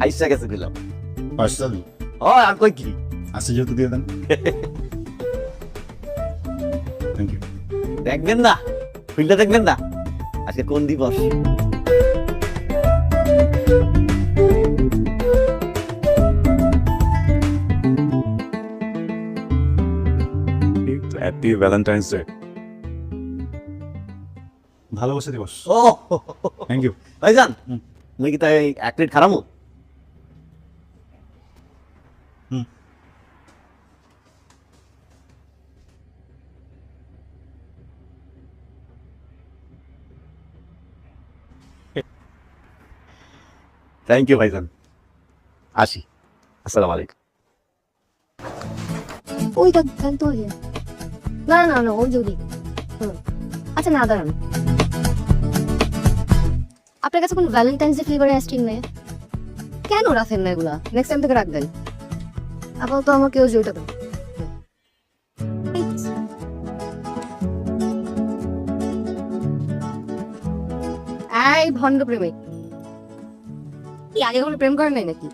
আইসা গেছে দিলাম। পার্সেল ও আর কই কি আসছে যেহেতু দিয়ে দেন। Thank you. দেখবেন না, ফিল্ডটা দেখবেন না, আজকে কোন দিবস? Happy Valentine's day. ভালোবাসা দিবস। ও থ্যাংক ইউ। ভাইজান, মুই কি তাই এক প্লেট খারামু? থ্যাংক ইউ ভাইজান, আসি। আসসালামু আলাইকুম। ওই তো তো না না না ওই যদি আচ্ছা না দাঁড়ান, আপনার কাছে কোনো ভ্যালেন্টাইন্স ডে ফ্লেভারের আইসক্রিম নেই? কেন রাখেন না এগুলা? নেক্সট টাইম থেকে রাখবেন। আপাতত আমাকে ওই ওইটা দেন। এই ভণ্ড প্রেমিক, কি আগে কোনো প্রেম করেন নাই নাকি?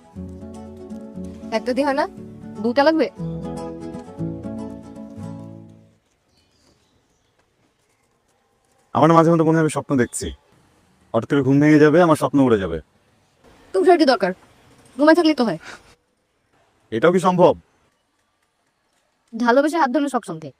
একটা দিয়ে হয় না, দুটা লাগবে? আমার না মাঝে মধ্যে মনে হয় আমি স্বপ্ন দেখছি, হঠাৎ করে ঘুম ভেঙে যাবে, আমার স্বপ্ন উড়ে যাবে। তোমার কি দরকার? ঘুমায় থাকলেই তো হয়। এটাও কি সম্ভব? ভালোবেসে হাত ধরলে সব সঙ্গে।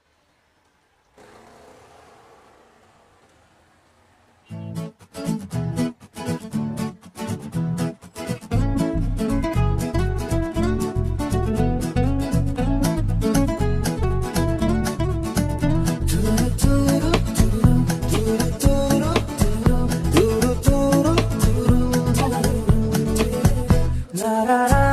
la la la